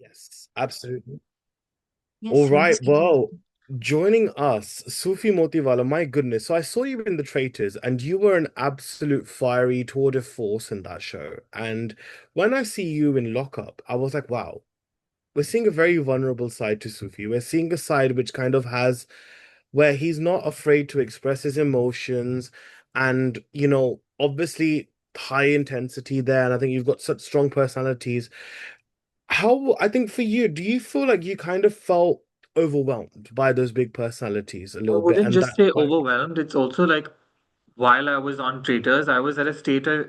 Yes, absolutely. All Yes, right. let's get into Well, joining us, Sufi Motiwala, my goodness. So I saw you in The Traitors, and you were an absolute fiery tour de force in that show. And when I see you in Lock Up, I was like, wow, we're seeing a very vulnerable side to Sufi. We're seeing a side which kind of has where he's not afraid to express his emotions and, obviously high intensity there. And I think you've got such strong personalities. How, I think for you, do you feel like you kind of felt overwhelmed by those big personalities a I little bit? wouldn't And just that's say why, overwhelmed. It's also like while I was on Traitors, I was at a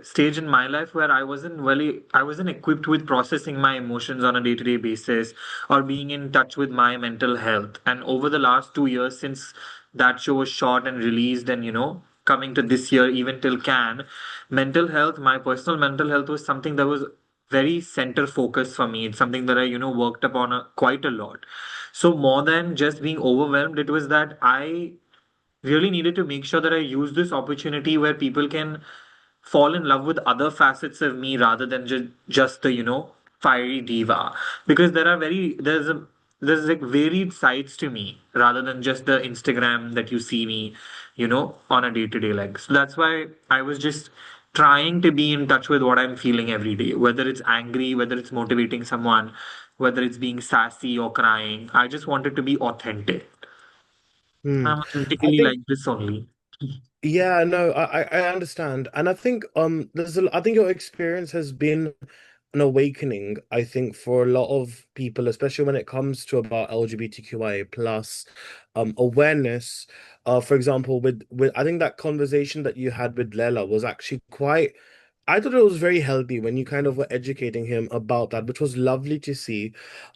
stage in my life where I wasn't equipped with processing my emotions on a day-to-day basis or being in touch with my mental health. And over the last 2 years since that show was shot and released, and coming to this year, even till Cannes, my personal mental health was something that was very center focused for me. It's something that I, worked upon quite a lot. So more than just being overwhelmed, it was that I really needed to make sure that I use this opportunity where people can fall in love with other facets of me rather than just the fiery diva, because there's like varied sides to me rather than just the Instagram that you see me on a day to day, like. So that's why I was just trying to be in touch with what I'm feeling every day, whether it's angry, whether it's motivating someone, whether it's being sassy or crying. I just wanted to be authentic. hmm, I'm I authentically think, like this only. yeah, no, I understand. And I think, I think your experience has been an awakening, I think, for a lot of people, especially when it comes to about LGBTQIA plus awareness. For example, with I think that conversation that you had with Lela was actually quite. I thought it was very healthy when you kind of were educating him about that, which was lovely to see.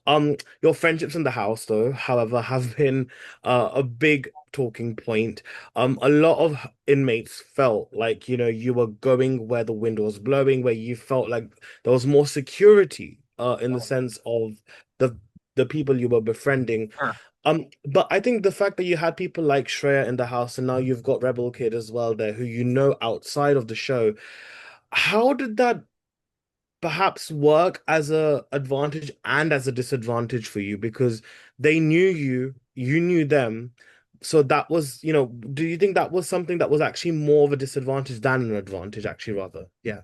Your friendships in the house, though, however, have been a big talking point. A lot of inmates felt like, you were going where the wind was blowing, where you felt like there was more security, in the sense of the the people you were befriending. Yeah. But I think the fact that you had people like Shreya in the house, and now you've got Rebel Kid as well there, who you know outside of the show, how did that perhaps work as a advantage and as a disadvantage for you? Because they knew you, you knew them. So that was, do you think that was something that was actually more of a disadvantage than an advantage, actually, rather? Yeah.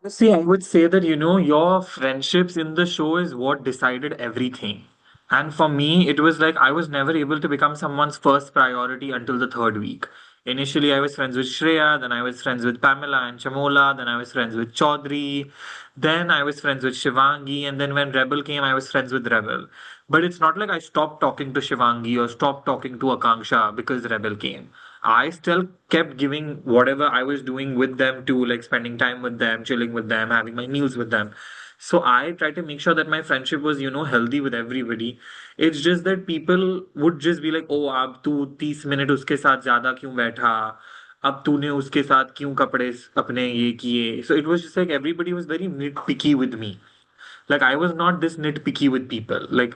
See, I would say that, your friendships in the show is what decided everything. And for me, it was like I was never able to become someone's first priority until the third week. Initially, I was friends with Shreya, then I was friends with Pamela and Chamola, then I was friends with Chaudhary, then I was friends with Shivangi, and then when Rebel came, I was friends with Rebel. But it's not like I stopped talking to Shivangi or stopped talking to Akanksha because Rebel came. I still kept giving whatever I was doing with them too, like spending time with them, chilling with them, having my meals with them. So I try to make sure that my friendship was, healthy with everybody. It's just that people would just be like, oh, अब तू 30 minute उसके साथ ज्यादा क्यों बैठा? अब तूने उसके साथ क्यों कपड़े अपने ये किए? So it was just like everybody was very nitpicky with me. Like I was not this nitpicky with people. Like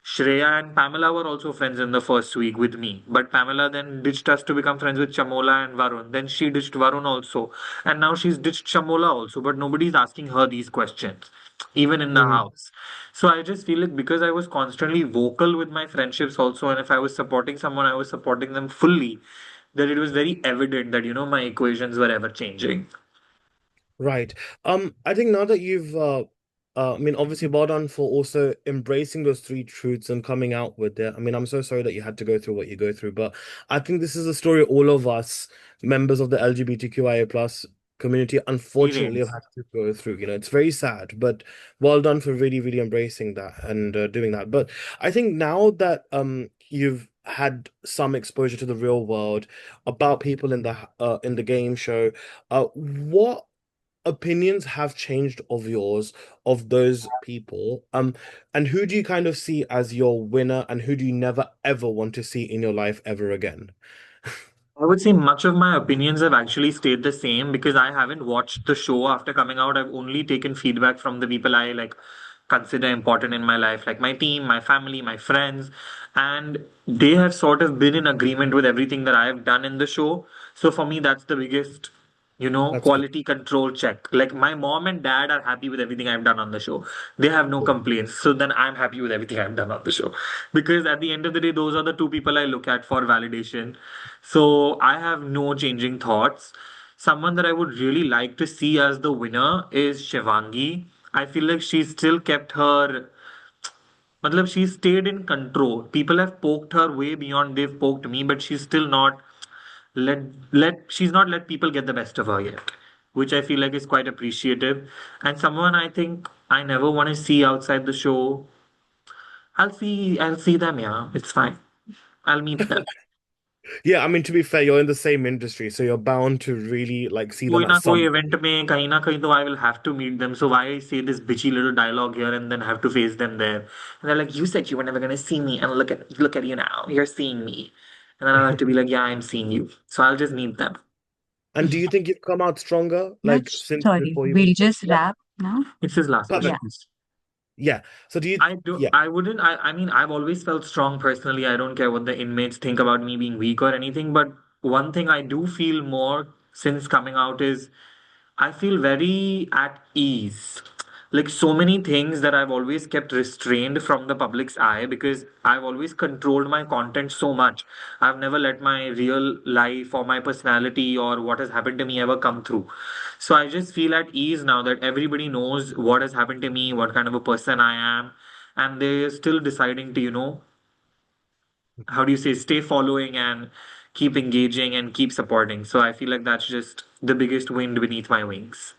Shreya and Pamela were also friends in the first week with me, but Pamela then ditched us to become friends with Chamola and Varun. Then she ditched Varun also, and now she's ditched Chamola also, but nobody's asking her these questions, even in the Mm. house. So I just feel like because I was constantly vocal with my friendships also, and if I was supporting someone, I was supporting them fully, that it was very evident that, my equations were ever changing. Right. I think now that you've I mean, obviously well done for also embracing those three truths and coming out with it. I mean, I'm so sorry that you had to go through what you go through, but I think this is a story all of us, members of the LGBTQIA plus community, unfortunately have Experience. had to go through. It's very sad, but well done for really, really embracing that and doing that. But I think now that you've had some exposure to the real world about people in the game show, what opinions have changed of yours of those people? And who do you kind of see as your winner, and who do you never ever want to see in your life ever again? I would say much of my opinions have actually stayed the same because I haven't watched the show after coming out. I've only taken feedback from the people I like consider important in my life, like my team, my family, my friends, and they have sort of been in agreement with everything that I have done in the show. So for me, that's the biggest That's good. quality control check. Like my mom and dad are happy with everything I've done on the show. They have no complaints. So then I'm happy with everything I've done on the show. Because at the end of the day, those are the two people I look at for validation. So I have no changing thoughts. Someone that I would really like to see as the winner is Shivangi. I feel like she's still kept her Matlab, she stayed in control. People have poked her way beyond they've poked me, but she's still not let she's not let people get the best of her yet, which I feel like is quite appreciative. And someone I think I never want to see outside the show. I'll see them, yeah. It's fine. I'll meet them. Yeah, I mean, to be fair, you're in the same industry, so you're bound to really like see them कोई at ना कोई some event में कहीं ना कहीं तो I will have to meet them. So why I say this bitchy little dialogue here and then have to face them there? And they're like, you said you were never gonna see me, and look at you now. You're seeing me, and then I'll have to be like, yeah, I'm seeing you. So I'll just meet them. And do you think you've come out stronger, No, like since sorry, before you we'll went? just Yeah, wrap now. It's his last Yeah. question. perfect. Yeah. So do you? I do. Yeah. I wouldn't. I mean, I've always felt strong personally. I don't care what the inmates think about me being weak or anything. But one thing I do feel more since coming out is I feel very at ease. Like so many things that I've always kept restrained from the public's eye because I've always controlled my content so much. I've never let my real life or my personality or what has happened to me ever come through. So I just feel at ease now that everybody knows what has happened to me, what kind of a person I am, and they're still deciding to, how do you say, stay following and keep engaging and keep supporting. So I feel like that's just the biggest wind beneath my wings.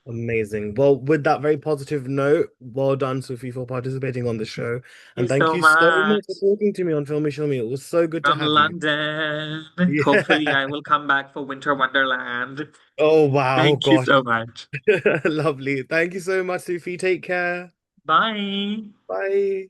Amazing. Well, with that very positive note, well done, Sufi, for participating on the show. Thank And you thank so you so much for much. talking to me on Filme Shilmy. It was so good to From have you. London. Hopefully, Yeah. I will come back for Winter Wonderland. Oh, wow. Thank you Gosh. so much. Lovely. Thank you so much, Sufi. Take care. Bye. Bye.